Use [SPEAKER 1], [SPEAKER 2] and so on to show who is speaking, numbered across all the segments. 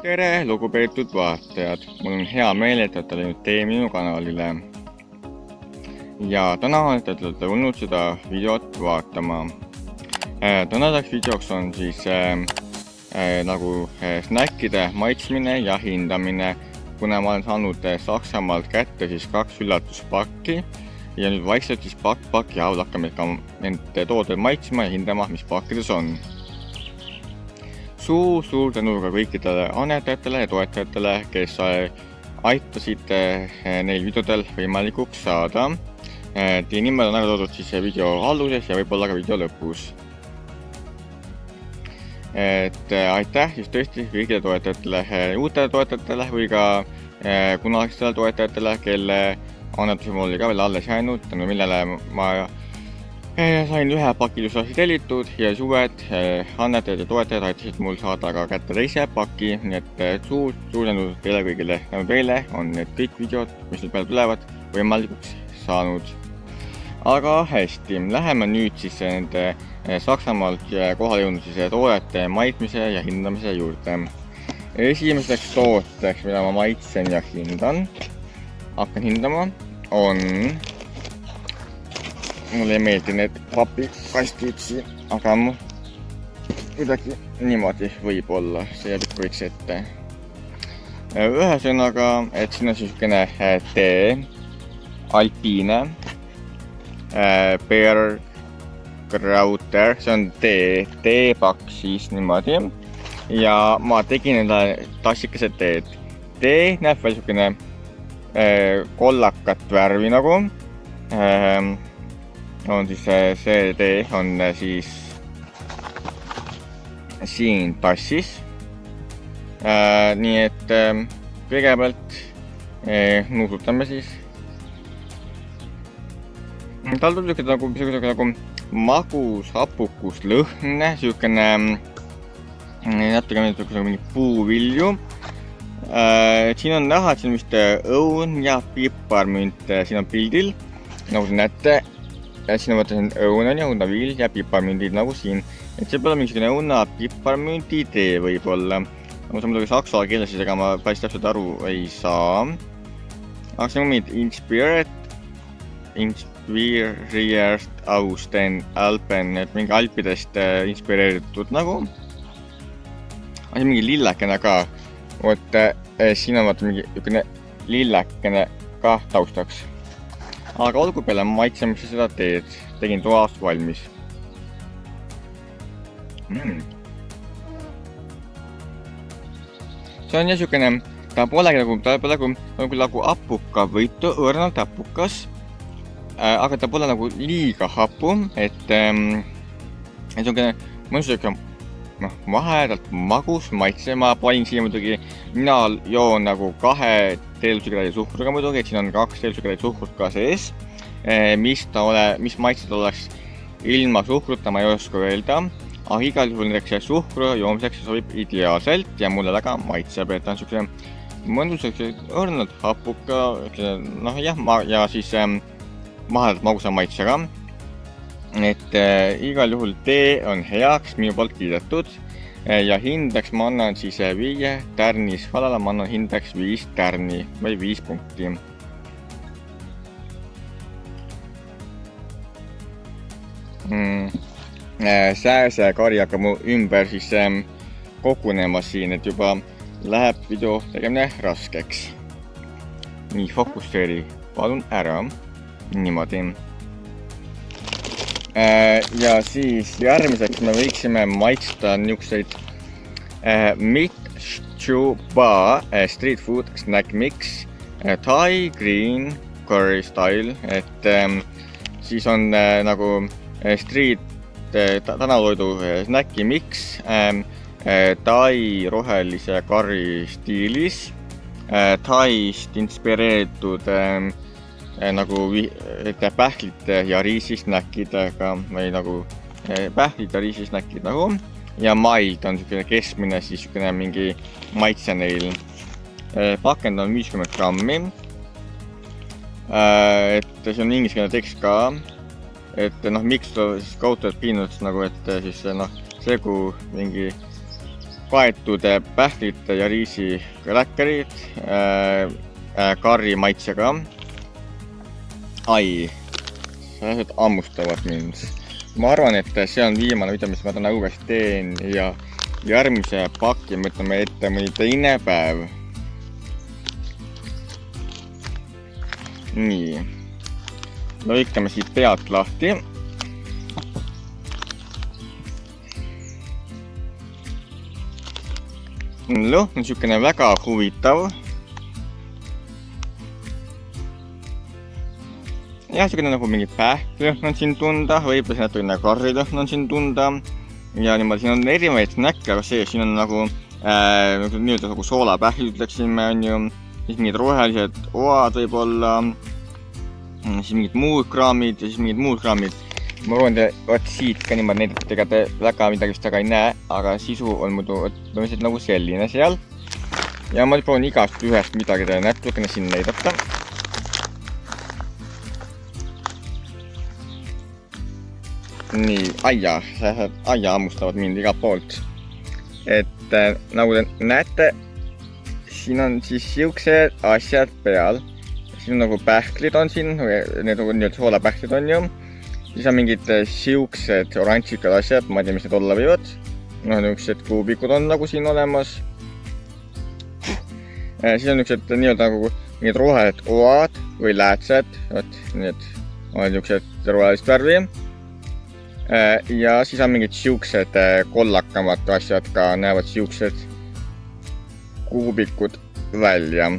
[SPEAKER 1] Tere, lugupeetud vaatajad! Mul on hea meel, et olete läinud tee minu kanalile. Ja täna olete tulnud seda videot vaatama. Tänaseks videoks on siis snäkkide maitsmine ja hindamine, kuna ma olen saanud Saksamaalt kätte siis 2 üllatuspakki. Ja nüüd vaikselt siis pakk ja hakkame ka nende tooteid maitsma ja hindama, mis pakkides on. Suur tänu ka kõikidele annetajatele ja toetajatele, kes aitasid neil videodel võimalikuks saada. Teie nimed on ära toodud siis video alguses ja võib-olla ka video lõpus. Aitäh siis tõesti kõikidele toetajatele, uutele toetajatele või ka kunagistele toetajatele, kelle annetusi mul oli ka veel alles jäänud, tänu millele ma sain ühe paki ilusasti tellitud ja uued annetajad ja toetajad aitasid mul saada ka kätte teise paki, nii et suur tänu teile kõigile. Tänu teile on need kõik videod, mis nüüd peale tulevad, võimalikuks saanud. Aga hästi, läheme nüüd siis nende Saksamaalt kohale jõudnud siis toodete maitsmise ja hindamise juurde. Esimeseks tooteks, mida ma maitsen ja hakkan hindama, on mulle ei meeldi need papikastid siin, aga kuidagi niimoodi võib olla, see jääb ikka võiks ette. Ühesõnaga, et siin on niisugune tee, alpiine, Bergkrauter, see on teepakk siis niimoodi. Ja ma tegin endale tassikesed teed. Tee näeb veel niisugune kollakat värvi nagu. On siis see tee on siis siin tassis. Nii et kõigepealt nuusutame siis. Tal tuleb nagu magus hapukus lõhn, niisugune natuke mingi puuvilju. Siin on näha, et siin on vist õun ja piparmünt siin on pildil, nagu te näete. Siin on võtta õuna ja õunaviil ja piparmündid nagu siin. Et see pole mingisugune õuna piparmündi tee võib-olla. Ma saan muidugi saksa keeles, ega ma päris täpselt aru ei saa. Aga see on mingid inspireert aus den Alpen, et mingi Alpidest inspireeritud nagu. Aga mingi lillakene ka. Siin on vaata mingi lillakene ka taustaks. Aga olgu peale maitsemisse seda teed, tegin toast valmis. See on niisugune, ta pole nagu hapuka võitu, õrnalt hapukas, aga ta pole nagu liiga hapu, et niisugune vaheldalt magus maitse. Ma panin siia muidugi, mina joon nagu 2 teelusükraadi suhkruga muidugi, et siin on 2 teelusükraadi suhkrut ka sees. Mis maitsed oleks ilma suhkruta, ma ei oska öelda, aga igal juhul näiteks suhkru joomiseks sobib ideaalselt ja mulle väga maitseb, et ta on niisugune mõnusaks õrnalt hapuka, ja siis vaheldalt magusa maitsega. Et igal juhul tee on heaks minu poolt kiidetud ja hindaks ma annan siis 5 tärni skaalale, ma annan hindaks 5 tärni või 5 punkti. Sääse kari hakkab mu ümber siis kogunema siin, et juba läheb video tegemine raskeks. Nii, fokusseeri palun ära, niimoodi. Ja siis järgmiseks me võiksime maitsta niisuguseid Mitchuba Street Food Snack Mix Thai Green Curry Style, et siis on nagu street tänavatoidu snäki mix Thai rohelise karri stiilis, Thaist inspireeritud nagu pähklite ja riisisnäkkidega või nagu pähklid ja riisisnäkkid nagu ja mild on niisugune keskmine siis niisugune mingi maitse neil. Pakend on 50 grammi, et see on ingliskeelne tekst ka, et mixed siis coated peanuts nagu, et siis segu mingi kaetud pähklite ja riisi kräkkerid karri maitsega. Ai, sellised hammustavad mind. Ma arvan, et see on viimane video, mis ma täna uuesti teen ja järgmise paki mõtleme ette mõni teine päev. Nii, lõikame siit pealt lahti. Lõhn on siukene väga huvitav. Ja siukene nagu mingi pähklõhn on siin tunda, võib-olla natuke karrilõhn on siin tunda. Ja niimoodi, siin on erinevaid snäkke, aga siin on nagu nii-öelda nagu soolapähklid ütleksime, on ju. Siis mingid rohelised oad võib-olla, siis mingid muud kraamid ja siis mingid muud kraamid. Ma proovin võt siit ka niimoodi näidata, ega te väga midagi vist väga ei näe, aga sisu on muidu põhimõtteliselt nagu selline seal. Ja ma proovin igast ühest midagi teile natukene siin näidata. Nii, aia hammustavad mind igalt poolt. Et nagu te näete, siin on siis siuksed asjad peal. Siin on nagu pähklid on siin, need nagu nii-öelda soolapähklid on ju. Siis on mingid siuksed oranžikad asjad, ma ei tea, mis need olla võivad. Niisugused kuubikud on nagu siin olemas. Siis on niisugused nii-öelda nagu mingid rohelised oad või läätsed. Need on niisugused rohelist värvi. Ja siis on mingid siuksed kollakamad asjad ka, näevad siuksed kuubikud välja.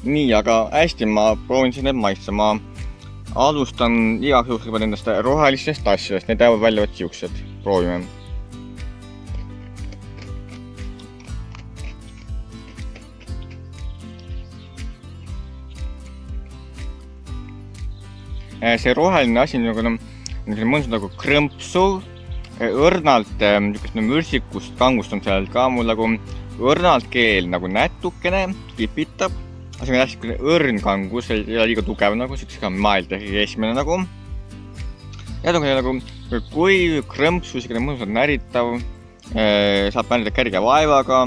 [SPEAKER 1] Nii, aga hästi, ma proovin siin need maitse. Ma alustan igaks juhuks nendest rohelistest asjadest. Need jäävad välja võt siuksed. Proovime. See roheline asi on mõnus nagu krõmpsu. Õrnalt mürsikust kangust on seal ka mul nagu õrnalt keel nagu natukene kipitab. See on hästi õrn kangus, ei ole liiga tugev nagu, siuksega maelt ehk keskmine nagu. Ja nagu kui krõmpsu, siukene mõnusalt näritav, saab närida kerge vaevaga,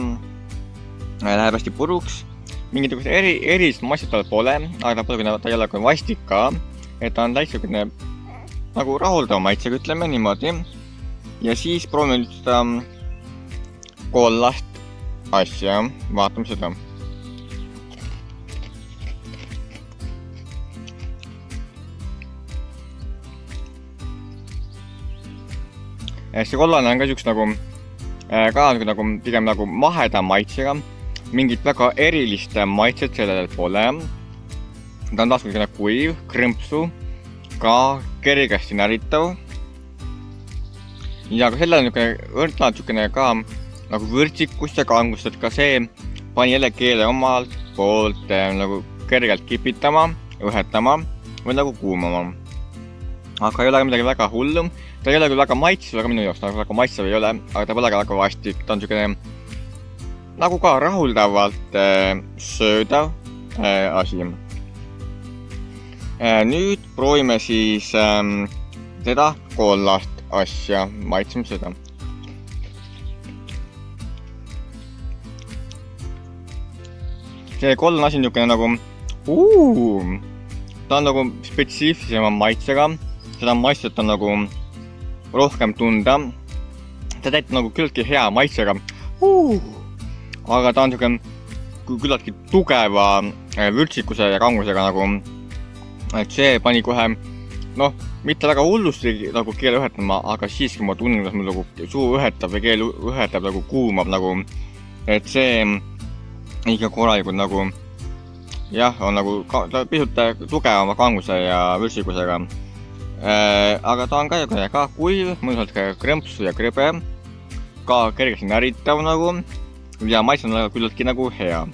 [SPEAKER 1] läheb hästi puruks. Mingit erilist maitset tal pole, aga ta ei ole ka vastik ka, et ta on täitsukene nagu rahuldav maitsega, ütleme niimoodi. Ja siis proovime nüüd seda kollast asja, vaatame seda. See kollane on ka siuks nagu, pigem nagu maheda maitsega. Mingit väga erilist maitset sellel pole. Ta on taas kuiv, krõmpsu, ka kergesti näritav. Ja ka sellel on õrnalt ka nagu vürtsikust ja kangust, et ka see pani jälle keele omalt poolt nagu kergelt kipitama, õhetama või nagu kuumama. Aga ei ole midagi väga hullu. Ta ei ole küll väga maitsev, aga minu jaoks väga maitsev ei ole, aga ta pole väga vastik. Ta on siukene nagu ka rahuldavalt söödav asi. Nüüd proovime siis seda kollast asja, maitseme seda. See kollane asi on niisugune nagu ta on nagu spetsiifilisema maitsega. Seda maitset on nagu rohkem tunda. Ta täit nagu küllaltki hea maitsega. Aga ta on niisugune küllaltki tugeva vürtsikuse ja kangusega nagu. Et see pani kohe, mitte väga hullusti nagu keele õhetama, aga siiski ma tunnen, kuidas mul nagu suu õhetab või keel õhetab nagu kuumab nagu. Et see ikka korralikult nagu, jah, on nagu pisut tugevama kanguse ja vürtsikusega. Aga ta on ka kuiv, mõnusalt ka krõmpsu ja krõbe, ka kergesti näritav nagu ja maitse on küllaltki nagu hea.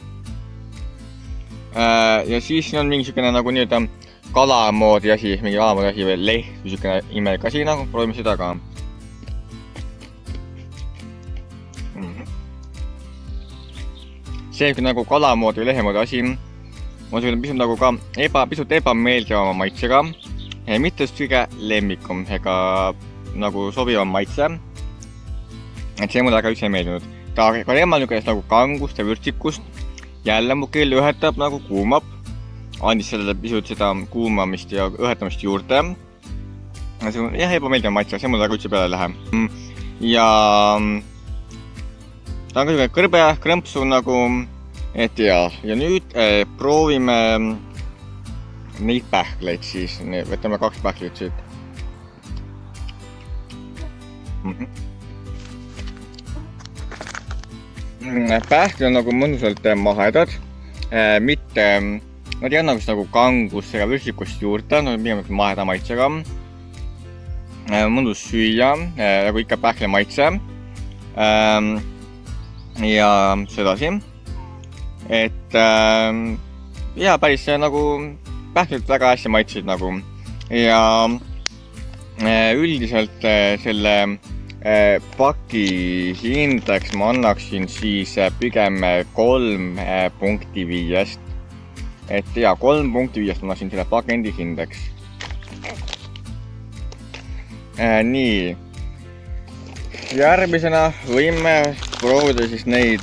[SPEAKER 1] Ja siis on mingi siukene nagu nii-öelda kalamoodi asi, mingi kalamoodi asi või leht või siukene imelik asi nagu, proovime seda ka. See nagu kalamoodi või lehemoodi asi on siukene pisut nagu ka pisut ebameeldivama maitsega. Mitte just kõige lemmikum ega nagu sobivam maitse. et see mulle väga üldse ei meeldinud. Ta ka temal niisugust nagu kangust ja vürtsikust. Jälle mu keel ühetab nagu kuumab. Andis sellele pisut seda kuumamist ja ühetamist juurde. Jah, ebameeldiv maitse, see mulle väga üldse peale ei lähe. Ja ta on ka niisugune kõrbe krõmpsu nagu, et ja nüüd proovime neid pähkleid siis. Võtame 2 pähkleid siit. Pähklid on nagu mõnusalt mahedad, mitte, nad ei anna nagu kangust ega vürtsikust juurde, nad on pigem maheda maitsega. Mõnus süüa, nagu ikka pähkli maitse. Ja sedasi, et ja päris nagu pähklid väga hästi maitsid nagu ja üldiselt selle paki hindeks ma annaksin siis pigem 3 punkti 5. Et ja 3 punkti 5 annaksin selle pakendi hindeks. Nii. Järgmisena võime proovida siis neid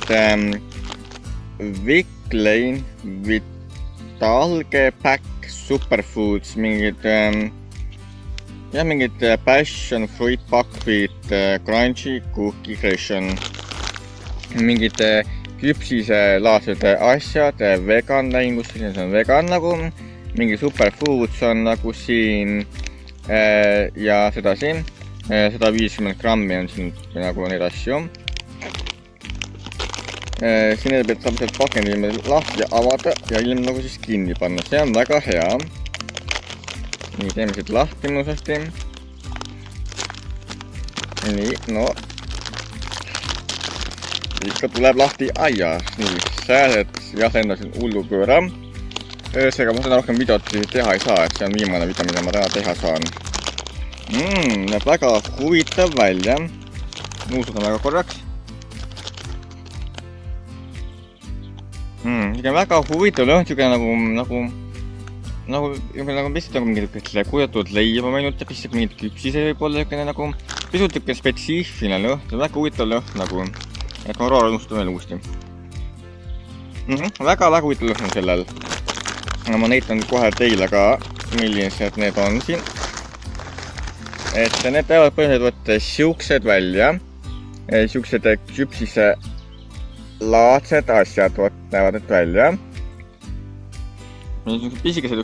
[SPEAKER 1] Viclean Vitalge Pack Superfoods, mingid passion fruit buckwheat crunchy cookie creation, mingid küpsiselaadsed asjad, vegan lähingus, see on vegan nagu, mingi superfoods on nagu siin ja sedasi. 150 grammi on siin nagu neid asju. Siin peab saab pakendi lahti avada ja ilm nagu siis kinni panna. See on väga hea. Nii, teeme siit lahti mõnusasti. Nii, no. Ikka tuleb lahti aia. Nii, sääsed jah endasin hullu pööra. Seega ma seda rohkem videot teha ei saa, et see on viimane video, mida ma täna teha saan. Näeb väga huvitav välja. Nuusutan väga korraks. Väga huvitav lõhn, nagu pisut nagu mingit kuivatud leiba meenutab, pisut mingit küpsise võib-olla nagu pisut spetsiifiline lõhn, väga huvitav lõhn nagu, et ma Aurora unustan veel uuesti. Väga huvitav lõhn on sellel. Ma näitan kohe teile ka, millised need on siin. Et need peavad põhimõtteliselt siuksed välja, siuksed küpsise laadsed asjad näevad need välja. Pisikesed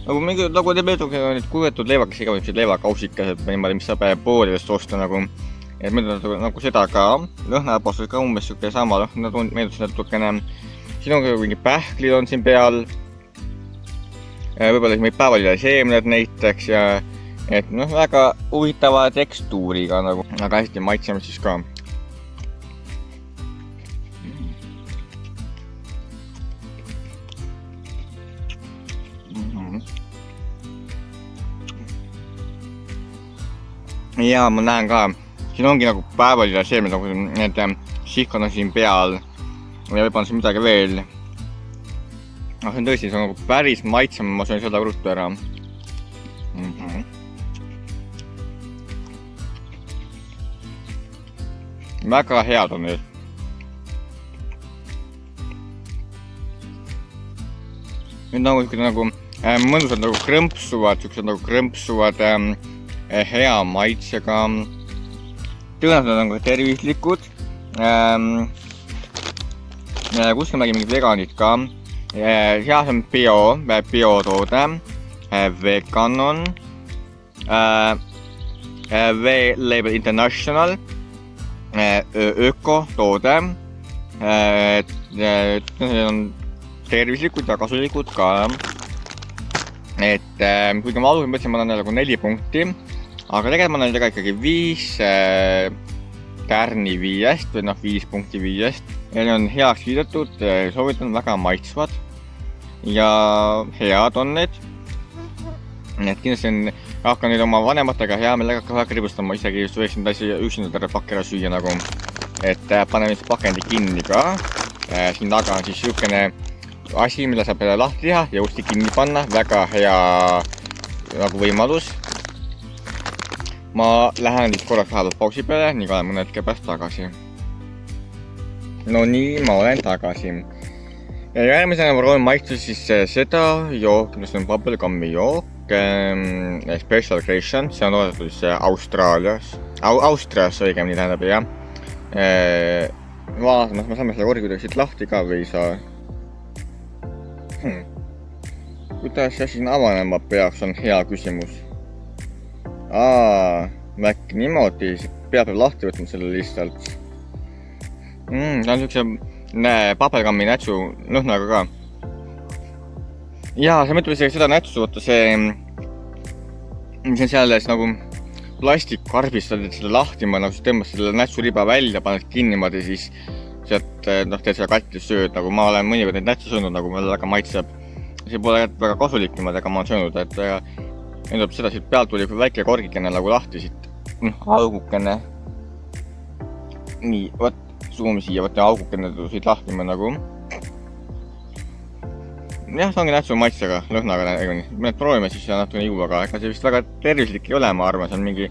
[SPEAKER 1] nagu te meeldub need kuivatud leivakesed, igavesed leivakausikesed, mis saab poolidest osta nagu. Et meeldub nagu seda ka, lõhnapastus ka umbes siuke sama lõhn, meeldub natukene. Siin on ka mingi pähklid on siin peal. Võib-olla meil päevalile seemned näiteks ja et väga huvitava tekstuuriga nagu, aga hästi maitseme siis ka. Ja ma näen ka, siin ongi nagu päevalile seemned, nagu need sihkad on siin peal ja võib-olla on siin midagi veel. See on tõesti, see on nagu päris maitsema, ma söön seda ruttu ära. Väga head on need. Need nagu mõnusad nagu krõmpsuvad hea maitsega. Tõenäoliselt on ka tervislikud. Kuskil nägin mingid veganid ka. Seal on biotoode. Vegan on. V-Label International. Ökotoode. Need on tervislikud ja kasulikud ka. Et kuigi ma alusin mõtlesin, ma annan nagu 4 punkti. Aga tegelikult ma annan ikkagi 5 tärni 5 või 5 punkti 5. Ja need on heaks kiidetud, soovitan väga maitsvad. Ja head on need. Need kindlasti hakkan nüüd oma vanematega hea meelega ka ribustama, isegi just võiksin üksinda terve pakki ära süüa nagu. Et paneme siis pakendi kinni ka. Siin taga on siis siukene asi, mille saab lahti teha ja uuesti kinni panna. Väga hea nagu võimalus. ma lähen vist korraks vahepeal pausi peale, nii ka olen mõne hetke pärast tagasi. No nii, ma olen tagasi. Ja järgmisena ma proovin maitsta siis seda jook, mis on bubblegummi jook, Special Creation, see on toodetud siis Austrias õigemini tähendab, jah. Vaatamas, ma saame selle korgi kuidagi siit lahti ka või ei saa. Kuidas see asi avanema peaks, on hea küsimus. Äkki niimoodi, peab lahti võtma selle lihtsalt. See on siukse bubblegummi nätsu lõhnaga ka. Jaa, see mõtleb isegi seda nätsu, võtta see on selles nagu plastikkarbist, teed selle lahti, ma nagu siis tõmbas selle nätsuriba välja, paned kinni niimoodi, siis sealt teed selle kattis sööd, nagu ma olen mõnikord neid nätsu söönud, nagu mulle väga maitseb. See pole väga kasulik niimoodi, aga ma olen söönud, et endab seda siit pealt tuli väike korgikene nagu lahti siit, augukene. Nii, võt, suumi siia, võtta augukene siit lahti ma nagu. Jah, see ongi nätsu maitsega, lõhnaga. Me proovime siis natukene juua, aga ega see vist väga tervislik ei ole, ma arvan, see on mingi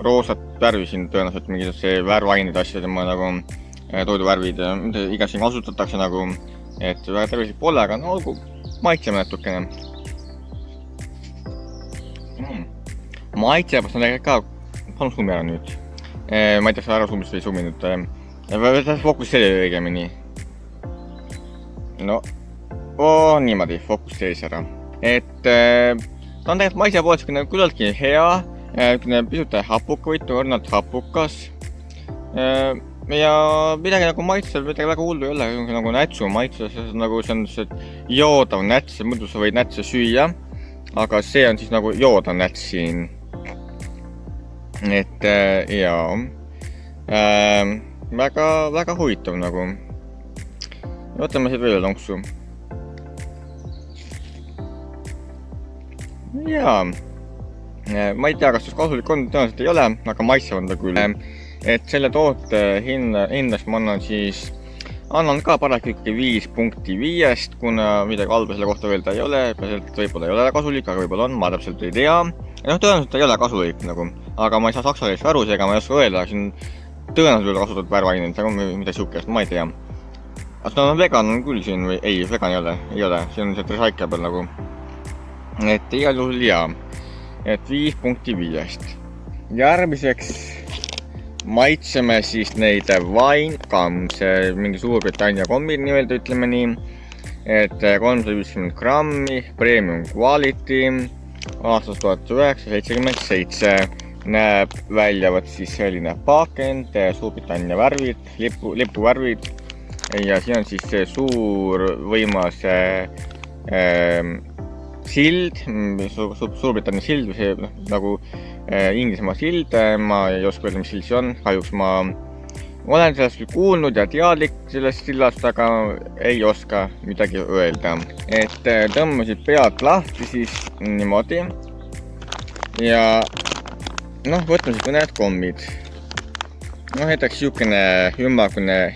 [SPEAKER 1] roosat värvi siin tõenäoliselt, mingi see värvainid asjad ja nagu toiduvärvid, mida iga siin kasutatakse nagu, et väga tervislik pole, aga no olgu, maitseme natukene. Maitsebast on tegelikult ka, palun suumi ära nüüd. Ma ei tea, sa ära suumist või suumi nüüd. Võtad fokusseeri õigemini. No, niimoodi, fokusseeris ära. Et ta on tegelikult maitse poolt küllaltki hea, pisut hapuka võitu, õrnalt hapukas. Ja midagi nagu maitsel, midagi väga hullu ei ole, nagu nätsu maitse, nagu see on joodav näts, muidu sa võid nätse süüa, aga see on siis nagu joodav näts siin. Et jaa, väga huvitav nagu. Võtame siit veel lonksu. Jaa, ma ei tea, kas see kasulik on, tõenäoliselt ei ole, aga maitse on ta küll. Et selle toote hinnast ma annan ka paraku ikkagi 5.5, kuna midagi halba selle kohta öelda ei ole, võib-olla ei ole kasulik, aga võib-olla on, ma täpselt ei tea. Tõenäoliselt ei ole kasulik nagu, aga ma ei saa saksa keelest aru, seega ma ei oska öelda, siin tõenäoliselt kasutatud värvained, mida siukest, ma ei tea. Aga ta on vegan küll siin või ei, vegan ei ole, see on see recyclable nagu. Et igal juhul jaa, et 5.5. Järgmiseks maitseme siis neid Wine Gums, mingi Suurbritannia kommid nii-öelda, ütleme nii, et 350 grammi, premium quality, aastast 1977, näeb välja võt siis selline pakend, Suurbritannia värvid, lipuvärvid ja siin on siis see suur võimas sild, Suurbritannia sild või see nagu Inglismaa sild, ma ei oska öelda, mis sild see on, kahjuks ma olen sellest küll kuulnud ja teadlik sellest sillast, aga ei oska midagi öelda. Et tõmbasid pealt lahti siis niimoodi ja võtame siis mõned kommid. Näiteks siukene ümmargune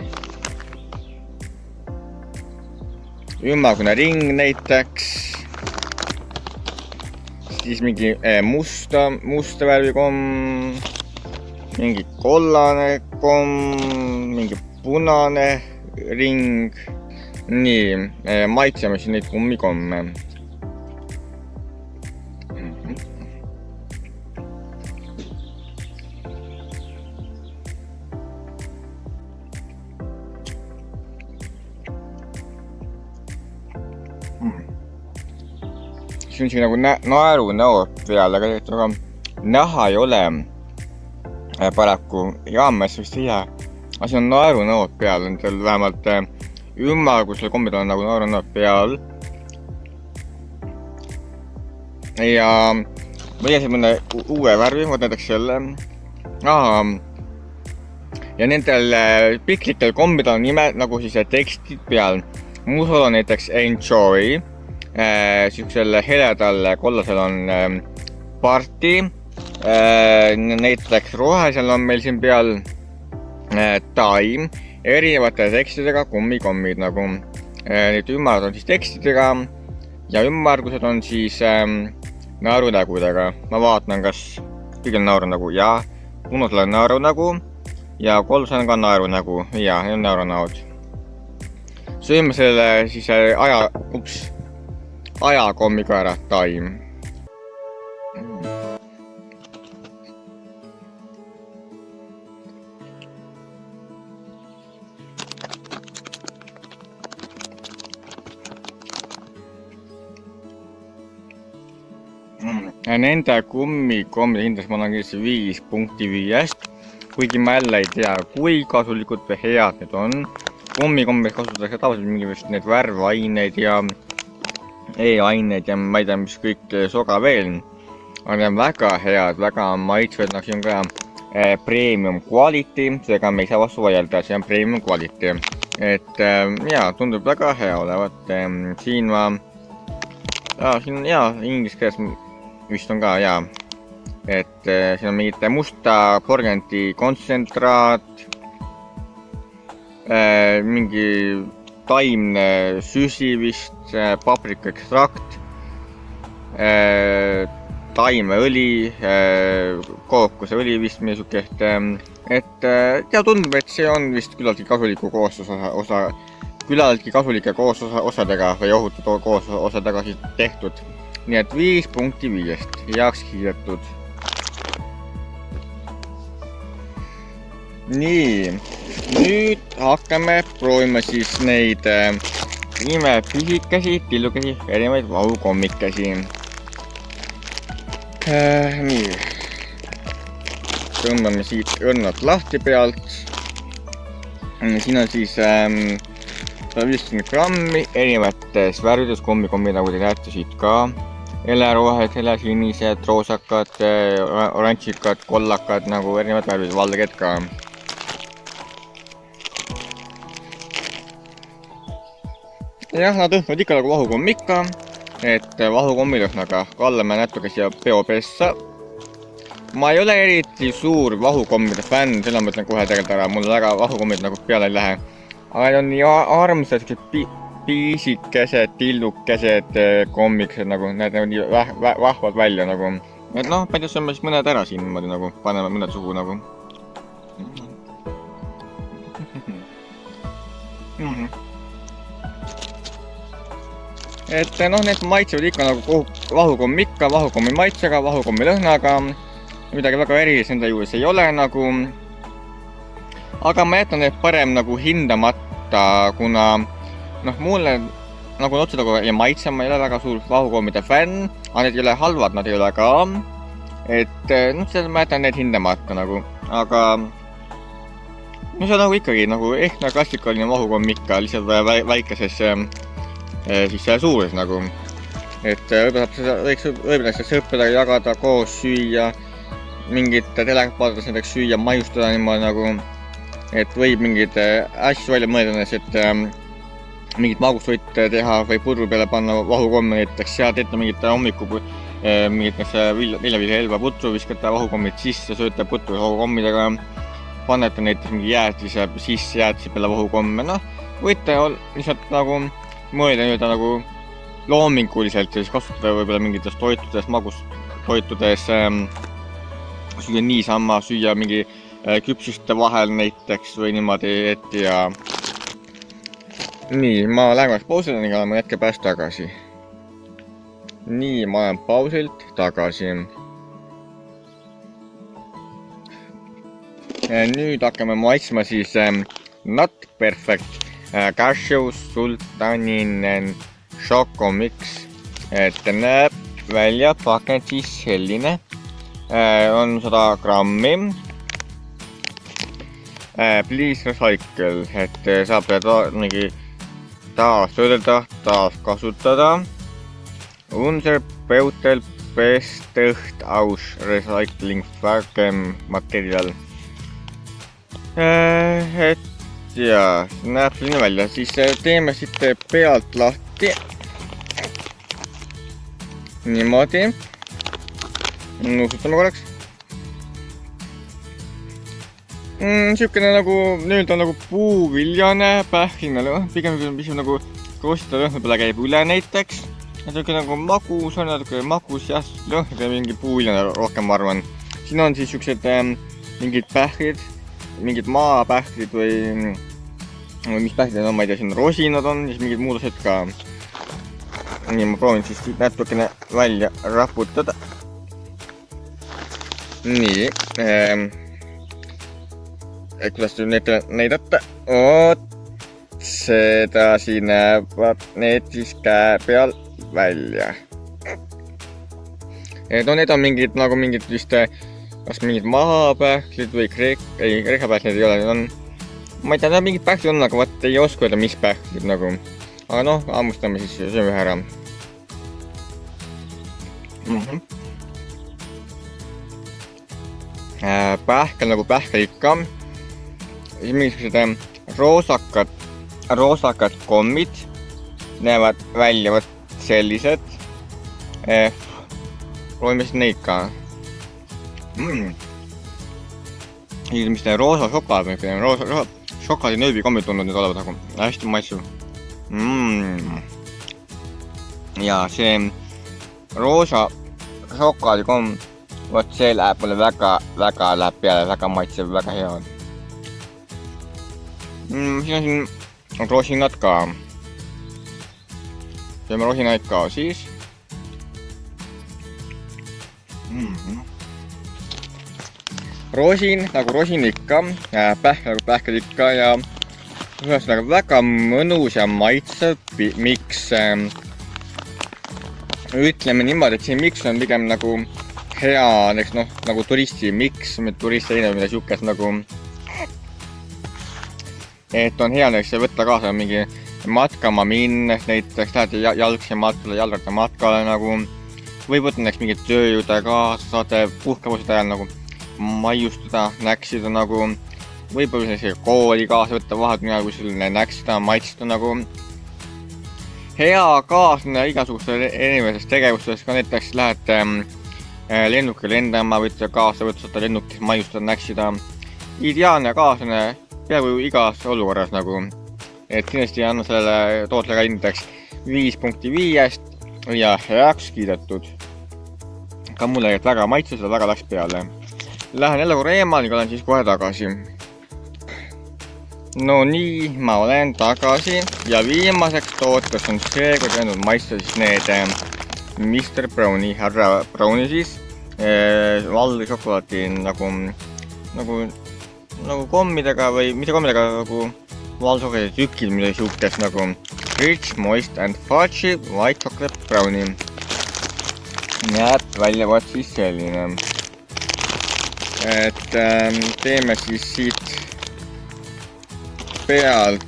[SPEAKER 1] ring näiteks. Siis mingi musta värvi komm, mingi kollane komm, mingi punane ring. Nii, maitseme siin neid kummikomme. See on siin nagu naeru näo peal, aga näha ei ole paraku jaamas vist ei jää. Aga see on naeru näo peal, nendel vähemalt ümmargusel kombid on nagu naeru näo peal. Ja ma leiasin mõne uue värvi, võt näiteks selle. Ja nendel piklikel kombid on nimed nagu siis tekstid peal. Muusel on näiteks enjoy. Siuksel heledal kollasel on party, näiteks rohesel on meil siin peal time, erinevate tekstidega kummikommid nagu. Need ümmargused on siis tekstidega ja ümmargused on siis naerunägudega. Ma vaatan, kas kõigil naerunägu ja punasel on naerunägu ja kolmsel on ka naerunägu ja need on naerunäod. Sööme selle siis ajakommiga ära taim. Nende kummikommide hindades ma annan kindlasti 5 punkti 5-st, kuigi ma jälle ei tea, kui kasulikud või head need on. Kummikommid kasutatakse tavaliselt mingi vist need värvaineid ja e-aineid ja ma ei tea, mis kõik soga veel. Aga need on väga head, väga maitsvad, nagu siin on ka premium quality, seega me ei saa vastu vaielda, see on premium quality. Et jaa, tundub väga hea olevat. Siin ma, siin on jaa, inglise keeles vist on ka jaa, et siin on mingit musta porgandi kontsentraat, mingi taimne süsi vist, paprika ekstrakt, taimeõli, kookoseõli vist meesukest, et ja tundub, et see on vist küllaltki kasuliku küllaltki kasulike koososadega või ohutu koososadega siis tehtud. Nii et 5 punkti 5-st heaks kiidetud. Nii, nüüd hakkame proovima siis neid imepisikesi, tillukesi, erinevaid vahukommikesi. Nii, tõmbame siit õnnad lahti pealt. Siin on siis 150 grammi erinevates värvides kommikommid, nagu te näete siit ka. Helerohed, helesinised, roosakad, oranžikad, kollakad, nagu erinevad värvid, valged ka. Jah, nad õhnud ikka nagu vahukommika, et vahukommilõhnaga kallame natuke siia peopessa. Ma ei ole eriti suur vahukommide fänn, selle ma mõtlen kohe tegelikult ära, mul väga vahukommid nagu peale ei lähe. Aga need on nii armsad, piisikesed, tillukesed kommikesed, nagu need on nii vahvad välja nagu. Et noh, palju sööme siis mõned ära siin niimoodi nagu, paneme mõned suhu nagu. Et noh, need maitsevad ikka nagu vahukommika, vahukommi maitsega, vahukommi lõhnaga. Midagi väga erilist nende juures ei ole nagu. Aga ma jätan need parem nagu hindamata, kuna noh, mulle nagu otse nagu ei maitse, ma ei ole väga suur vahukommide fänn, aga need ei ole halvad, nad ei ole ka. Et noh, seda ma jätan need hindamata nagu, aga no see on nagu ikkagi nagu ehtne klassikaline vahukommika, lihtsalt väikeses siis suures nagu. Et võib-olla seda sõpradega jagada, koos süüa, mingit telekat vaadates näiteks süüa, maiustada niimoodi nagu, et võib mingeid asju välja mõelda, et mingit magusvõitte teha või pudru peale panna vahukomme näiteks, sealt ette mingit hommiku mingit viljaviljahelva putru, viskate vahukommid sisse, sööte putru vahukommidega, panete näiteks mingi jäätise sisse, jäätise peale vahukomme, noh, võite lihtsalt nagu mõelda nagu loominguliselt ja siis kasutada võib-olla mingites toitudes, magustoitudes, süüa niisama, süüa mingi küpsuste vahel näiteks või niimoodi, et ja nii, ma lähen pausile ning oleme hetke pärast tagasi. Nii, ma olen pausilt tagasi. Nüüd hakkame maitsma siis Not Perfect Cashew Sultaninen Choco-mix. Et näeb välja pakend siis selline. On 100 grammi. Please recycle, et saab mingi taastöödelda, taaskasutada. Unser Beutel Bestõht aus recycling vägem materjal. Et ja, näeb selline välja, siis teeme siit pealt lahti. Niimoodi. Nuusutame korraks. Siukene nagu, nüüd on nagu puuviljane, pähkline lõhn, pigem nagu krossita lõhna peale käib üle näiteks. Siuke nagu magus on, natuke magus jah, lõhn ja mingi puuviljane rohkem ma arvan. siin on siis siuksed mingid pähklid, mingid maapähklid või mis pähklid on, ma ei tea, siin rosinad on, siis mingid muud asjad ka. Nii, ma proovin siis natukene välja raputada. Nii, kuidas nüüd näidata? Oot, seda siin näevad need siis käe peal välja. No need on mingid, nagu mingid vist, kas mingid mahapähklid või kreekapähklid ei ole, need on, ma ei tea, need mingid pähklid on, aga vaat ei oska öelda, mis pähklid nagu. Aga noh, hammustame siis sööme ühe ära. Pähkel nagu pähkel ikka. Siis mingisugused roosakad kommid näevad välja võt sellised. Proovime siis neid ka. Mis need roosa šokolaad, šokolaadi nööbi kommid tulnud nüüd olevat, aga hästi maitsev. Ja see roosa šokolaadikomm, vot see läheb mulle väga läheb peale, väga maitsev, väga hea. Siin on rosinad ka. Sööme rosinaid ka siis. Rosin nagu rosin ikka, pähkel nagu pähkel ikka ja ühesõnaga väga mõnus ja maitsev miks. Ütleme niimoodi, et see miks on pigem nagu hea, nagu turisti miks, turisti või mida siukest nagu. Et on hea näiteks võtta kaasa mingi matkama minnes, näiteks lähete jalgsi matkale, jalgratta matkale nagu. Või võtta näiteks mingit tööjude kaasa, saate puhkevuste ajal nagu maiustada, näksida nagu. Võib-olla sellisega kooli kaasa võtta vahetunni ajal, kui selline näksida, maitsida nagu. Hea kaasne igasugustes erinevates tegevustes, ka näiteks lähete lennukil lendama, võite kaasa võtta, saate lennukis maiustada, näksida. Ideaalne kaasne peaaegu igas olukorras nagu. Et kindlasti anna sellele tootlega indeks 5.5 ja heaks kiidetud. Ka mulle väga maitses ja väga läks peale. Lähen jälle korra eemale, olen siis kohe tagasi. No nii, ma olen tagasi ja viimaseks tooteks on see, kui teinud maitsta siis need Mr. Browni, härra Browni siis valge šokolaadi nagu kommidega või mitte kommidega nagu valge tükid, mida siukest nagu Rich, Moist and Fudgy White Chocolate Browni. Näeb välja vaat siis selline. Et teeme siis siit pealt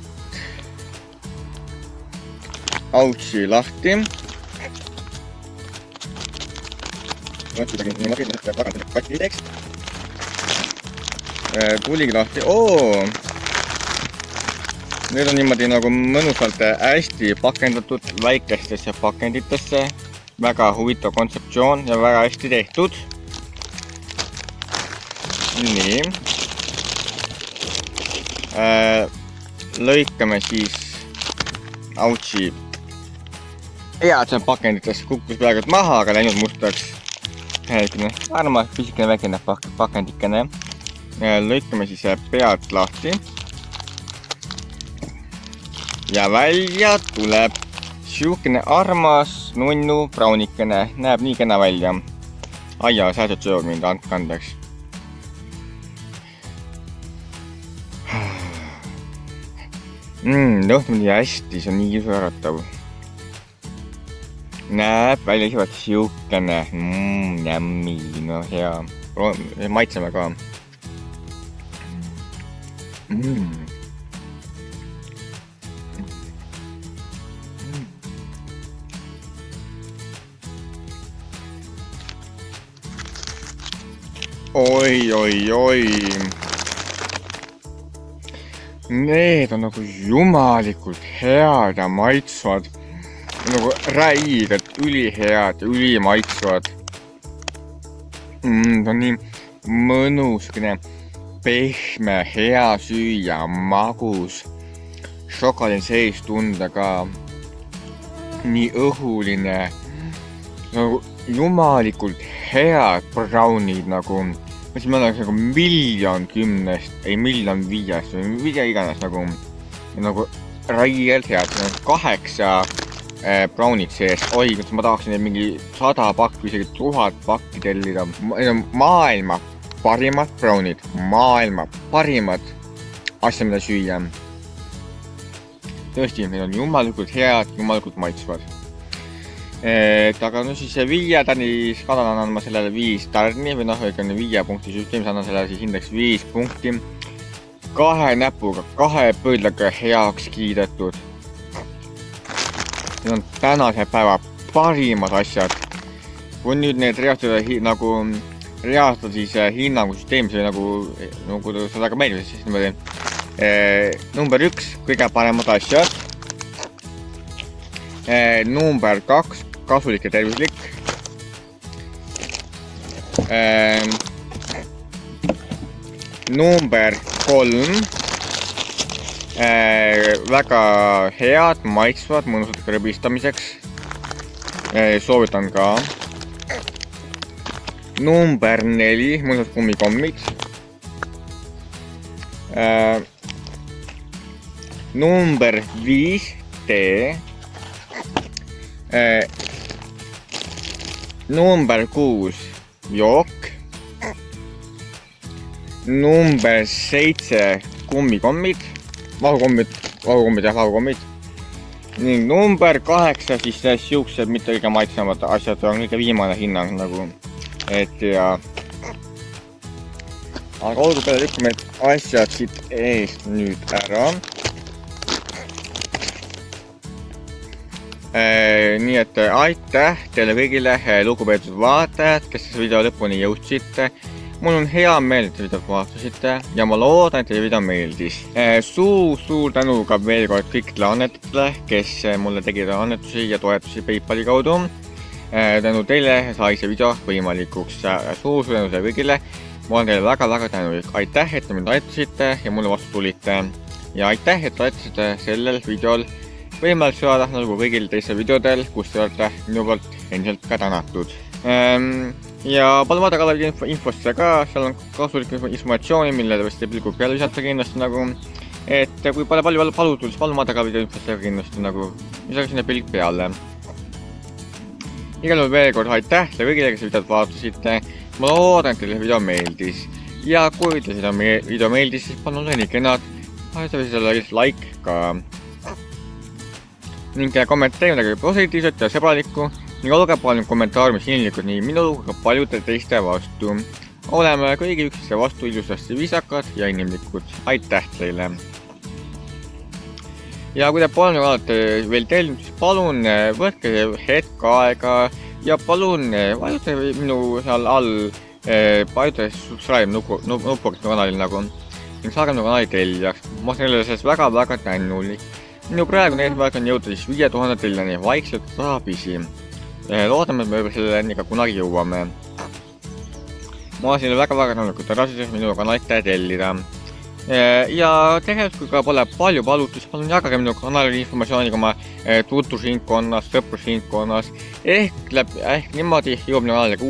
[SPEAKER 1] autsi lahti. Tuligi lahti. Need on niimoodi nagu mõnusalt hästi pakendatud väikestesse pakenditesse. Väga huvitav kontseptsioon ja väga hästi tehtud. Nii. Lõikame siis autsi. Hea, et see pakenditest kukkus peaaegu maha, aga läinud mustaks. Armas pisikene väikene pakendikene. Lõikame siis pealt lahti. Ja välja tuleb siukene armas nunnu brownikene. Näeb nii kena välja. Aia, sääsed söövad mind, andke andeks. Lõhnab nii hästi, see on nii sõratav. Näeb välja isivalt siukene. Jämmi, no hea. Maitseme ka. Oi. Need on nagu jumalikult head ja maitsvad. Nagu räiged, ülihead ja ülimaitsvad. See on nii mõnus, pehme, hea süüa, magus. Šokolaadi sees tunda ka. Nii õhuline. Nagu jumalikult head brownid nagu. siis me oleks nagu 1,010,000, ei 1,500,000 või mida iganes nagu raielt head. 8 brownid sees. Oi, kus ma tahaksin neid mingi 100 pakki, isegi 1000 pakki tellida. Maailma parimad brownid, maailma parimad asja, mida süüa. Tõesti, need on jumalikult head, jumalikult maitsvad. Aga no siis 5 tärni skaalal annan ma sellele 5 tärni või noh, 5 punkti süsteemis annan sellele siis indeks 5 punkti. 2 näpuga, 2 põõdlaga heaks kiidetud. Need on tänase päeva parimad asjad. Kui nüüd need reastada siis hinnangusüsteemis või nagu seda ka meeldib, siis niimoodi. Number 1, kõige paremad asjad. Number 2, kasulik ja tervislik. Number 3, väga head, maitsvad, mõnusad krõbistamiseks. Soovitan ka. Number 4, mõnusad kummikommid. Number 5, tee. Number 6, jook. Number 7, kummikommid. Vahukommid. Ning number 8, siis siuksed mitte kõige maitsemad asjad on kõige viimane hinnang nagu. Et ja. Aga olgu peale lükkame asjad siit eest nüüd ära. Nii et aitäh teile kõigile lugupeetud vaatajad, kes video lõpuni jõudsite. Mul on hea meel, et te videot vaatasite ja ma loodan, et teie video meeldis. Suur tänu ka veel kord kõikidele annetajatele, kes mulle tegid annetusi ja toetusi PayPali kaudu. Tänu teile sai see video võimalikuks. Suur tänu teile kõigile. Ma olen teile väga tänulik. Aitäh, et te mind aitasite ja mulle vastu tulite. Ja aitäh, et aitasite sellel videol võimalik saada nagu kõigil teistel videodel, kus te olete minu poolt endiselt ka tänatud. Ja palun vaadake alla infosse ka, seal on kasulik informatsiooni, mille te võite pilgu peale visata kindlasti nagu. Et kui pole palju palutud, siis palun vaadake video infosse kindlasti nagu visake sinna pilg peale. Igal juhul veel kord aitäh teile kõigile, kes videot vaatasite. Ma loodan, et teile video meeldis. Ja kui teile seda video meeldis, siis palun olge nii kenad. Vahetage selle like ka. Ning kommenteerige midagi positiivset ja sõbralikku. Ning olge palju kommentaariumis inimlikud nii minu kui ka paljude teiste vastu. Oleme kõigi üksteise vastu ilusasti viisakad ja inimlikud. Aitäh teile! Ja kui te pole olete veel tellinud, siis palun võtke hetk aega ja palun vajutage minu seal all vajutage subscribe nupukest kanalil nagu ning saage minu kanali tellijaks. Ma olen neile sellest väga tänulik. Minu praegune eesmärk on jõuda siis 5000 tellijani vaikselt tasapisi. Loodame, et me selleni ka kunagi jõuame. Ma olen väga tänulik, et edasi minu kanalit tellida. Ja tegelikult kui ka pole palju palutud, siis palun jagage minu kanali informatsiooniga oma tutvusringkonnas, sõprusringkonnas. Ehk niimoodi jõuab minu kanaliga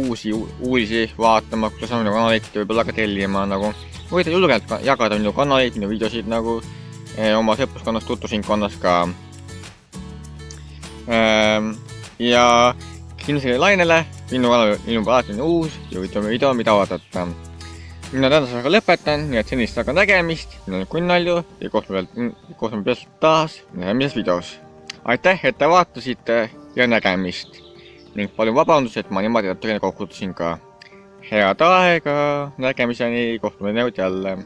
[SPEAKER 1] uusi vaatama, kuidas on minu kanalit võib-olla ka tellima nagu. Võite julgelt jagada minu kanalit, minu videosid nagu oma sõpruskonnas, tutvusringkonnas ka. Ja kindlasti lainele, minu kanal on alati uus ja võtame video, mida vaadata. Mina tänasega lõpetan, nii et senist aga nägemist, mina olen Kunnalju ja kohtume pealt taas nägemises videos. Aitäh, et te vaatasite ja nägemist ning palju vabandust, et ma niimoodi natukene kokkutusin ka. Head aega, nägemiseni, kohtume nüüd jälle.